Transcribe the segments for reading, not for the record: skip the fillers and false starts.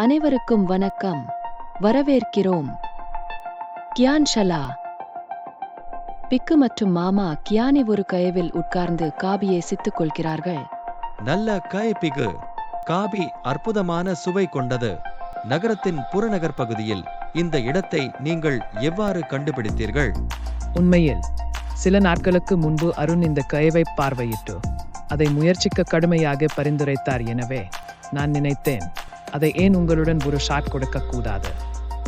அனைவருக்கும் வணக்கம். வரவேற்கிறோம். கியான் ஷலா. பிக்கு மற்றும் மாமா கியானி ஒரு கயவில் உட்கார்ந்து காபியை சித்துக் கொள்கிறார்கள். நல்ல பிகு. காபி அற்புதமான சுவை கொண்டது. நகரத்தின் புறநகர் பகுதியில் இந்த இடத்தை நீங்கள் எவ்வாறு கண்டுபிடித்தீர்கள்? உண்மையில் சில நாட்களுக்கு முன்பு அருண் இந்த கயவை பார்வையிட்டு அதை முயற்சிக்க கடுமையாக பரிந்துரைத்தார். எனவே நான் நினைத்தேன், அதை ஏன் உங்களுடன் ஒரு ஷாட் கொடுக்க கூடாது?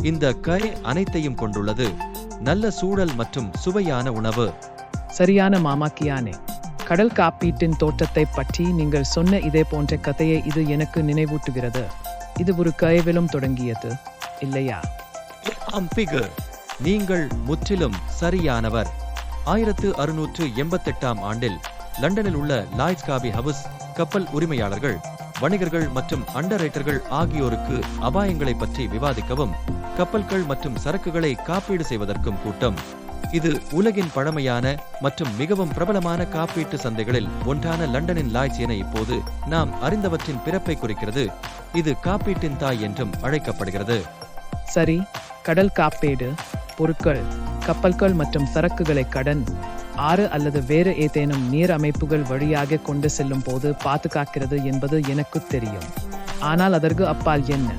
இந்த அனைத்தையும் கொண்டுள்ளது. நல்ல சூழல் மற்றும் சுவையான உணவு. சரியான மாமா கியானே. கடல் காப்பீட்டின் தோட்டத்தை பற்றி நீங்கள் சொன்ன இதே போன்ற கதையை இது எனக்கு நினைவூட்டுகிறது. இது ஒரு கயவிலும் தொடங்கியது, இல்லையா? பிகு, நீங்கள் முற்றிலும் சரியானவர். 1688 ஆண்டில் லண்டனில் உள்ள லாய்ட்ஸ் காபி ஹவுஸ் கப்பல் உரிமையாளர்கள், வணிகர்கள் மற்றும் அண்டர்ரைட்டர்கள் ஆகியோருக்கு அபாயங்களை பற்றி விவாதிக்கவும் கப்பல்கள் மற்றும் சரக்குகளை காப்பீடு செய்வதற்கும் கூட்டம். இது உலகின் பழமையான மற்றும் மிகவும் பிரபலமான காப்பீட்டு சந்தைகளில் ஒன்றான லண்டனின் லாய்ட்ஸ் என இப்போது நாம் அறிந்தவற்றின் பிறப்பை குறிக்கிறது. இது காப்பீட்டின் தாய் என்றும் அழைக்கப்படுகிறது. சரி, கடல் காப்பீடு பொருட்கள், கப்பல்கள் மற்றும் சரக்குகளை கடன், ஆறு அல்லது வேறு ஏதேனும் நீர் அமைப்புகள் வழியாக கொண்டு செல்லும் போது பாதுகாக்கிறது என்பது எனக்கு தெரியும். ஆனால் அதற்கு அப்பால் என்ன?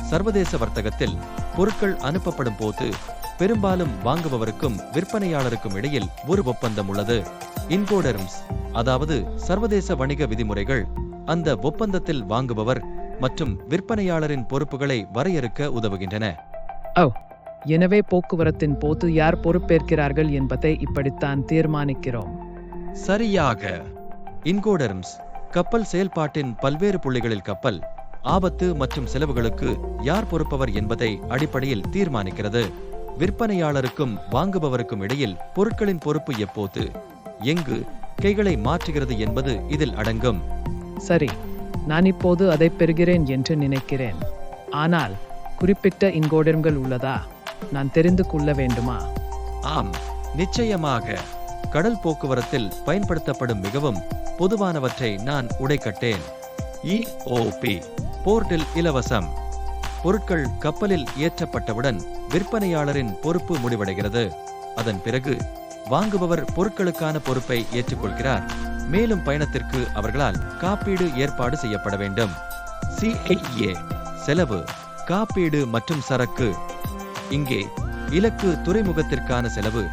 சர்வதேச வர்த்தகத்தில் பொருட்கள் அனுப்பப்படும் போது பெரும்பாலும் வாங்குபவருக்கும் விற்பனையாளருக்கும் இடையில் ஒரு ஒப்பந்தம் உள்ளது. இன்கோடெர்ம்ஸ், அதாவது சர்வதேச வணிக விதிமுறைகள், அந்த ஒப்பந்தத்தில் வாங்குபவர் மற்றும் விற்பனையாளரின் பொறுப்புகளை வரையறுக்க உதவுகின்றன. எனவே போக்குவரத்தின் போது யார் பொறுப்பேற்கிறார்கள் என்பதை இப்படித்தான் தீர்மானிக்கிறோம். சரியாக. இன்கோடெர்ம்ஸ் கப்பல் செயல்பாட்டின் பல்வேறு புள்ளிகளில் கப்பல் ஆபத்து மற்றும் செலவுகளுக்கு யார் பொறுப்பவர் என்பதை அடிப்படையில் தீர்மானிக்கிறது. விற்பனையாளருக்கும் வாங்குபவருக்கும் இடையில் பொருட்களின் பொறுப்பு எப்போது, எங்கு கைகளை மாற்றுகிறது என்பது இதில் அடங்கும். சரி, நான் இப்போது அதை பெறுகிறேன் என்று நினைக்கிறேன். ஆனால் குறிப்பிட்ட இன்கோடெர்ம்கள் உள்ளதா? நான் தெரிந்து கொள்ள வேண்டுமா? ஆம், நிச்சயமாக. கடல் போக்குவரத்தில் பயன்படுத்தப்படும் மிகவும் பொதுவானவற்றை நான் உடைக்கட்டேன். EOP, போர்ட்டில் இலவசம். பொருட்கள் கப்பலில் ஏற்றப்பட்டவுடன் விற்பனையாளரின் பொறுப்பு முடிவடைகிறது. அதன் பிறகு வாங்குபவர் பொருட்களுக்கான பொறுப்பை ஏற்றுக்கொள்கிறார். மேலும் பயணத்திற்கு அவர்களால் காப்பீடு ஏற்பாடு செய்யப்பட வேண்டும். CIA, செலவு, காப்பீடு மற்றும் சரக்கு. இங்கே இலக்கு துறைமுகத்திற்கான செலவு,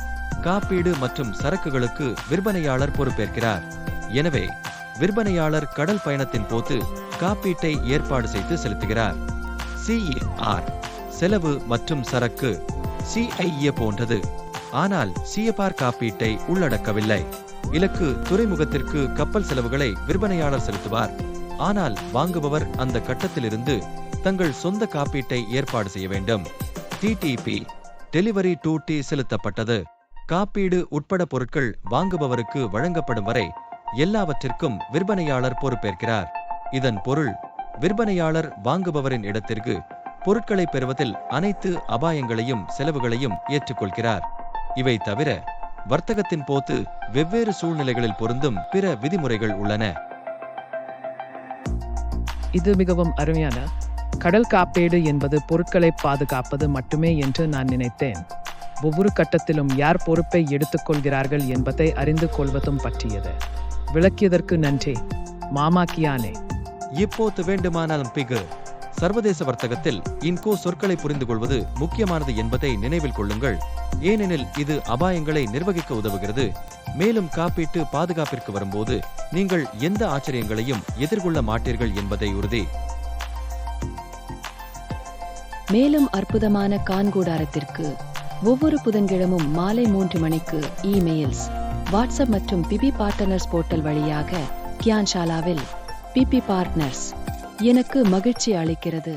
காப்பீடு மற்றும் சரக்குகளுக்கு விற்பனையாளர் பொறுப்பேற்கிறார். எனவே விற்பனையாளர் கடல் பயணத்தின் போது காப்பீட்டை ஏற்பாடு செய்து செலுத்துகிறார். CAR, செலவு மற்றும் சரக்கு. CIA போன்றது, ஆனால் CFR காப்பீட்டை உள்ளடக்கவில்லை. இலக்கு துறைமுகத்திற்கு கப்பல் செலவுகளை விற்பனையாளர் செலுத்துவார், ஆனால் வாங்குபவர் அந்த கட்டத்திலிருந்து தங்கள் சொந்த காப்பீட்டை ஏற்பாடு செய்ய வேண்டும். TTP, டெலிவரி டூட்டி செலுத்தப்பட்டது. காப்பீடு உட்பட பொருட்கள் வாங்குபவருக்கு வழங்கப்படும் வரை எல்லாவற்றிற்கும் விற்பனையாளர் பொறுப்பேற்கிறார். இதன் பொருள், விற்பனையாளர் வாங்குபவரின் இடத்திற்கு பொருட்களை பெறுவதில் அனைத்து அபாயங்களையும் செலவுகளையும் ஏற்றுக்கொள்கிறார். இவை தவிர வர்த்தகத்தின் போது வெவ்வேறு சூழ்நிலைகளில் பொருந்தும் பிற விதிமுறைகள் உள்ளன. இது மிகவும் அருமையான. கடல் காப்பீடு என்பது பொருட்களை பாதுகாப்பது மட்டுமே என்று நான் நினைத்தேன். ஒவ்வொரு கட்டத்திலும் யார் பொறுப்பை எடுத்துக்கொள்கிறார்கள் என்பதை அறிந்து கொள்வதும் பற்றியது. விளக்கியதற்கு நன்றி மாமா கியானே. இப்போது வேண்டுமானாலும் பிகு. சர்வதேச வர்த்தகத்தில் இன்கோ சொற்களை புரிந்து கொள்வது முக்கியமானது என்பதை நினைவில் கொள்ளுங்கள், ஏனெனில் இது அபாயங்களை நிர்வகிக்க உதவுகிறது. மேலும் காப்பீட்டு பாதுகாப்பிற்கு வரும்போது நீங்கள் எந்த ஆச்சரியங்களையும் எதிர்கொள்ள மாட்டீர்கள் என்பதை உறுதி. மேலும் அற்புதமான கான்கூடாரத்திற்கு ஒவ்வொரு புதன்கிழமும் மாலை 3 மணிக்கு இமெயில்ஸ், வாட்ஸ்அப் மற்றும் பிபி பார்ட்னர்ஸ் போர்ட்டல் வழியாக கியான் ஷாலாவில் பிபி பார்ட்னர்ஸ் எனக்கு மகிழ்ச்சி அளிக்கிறது.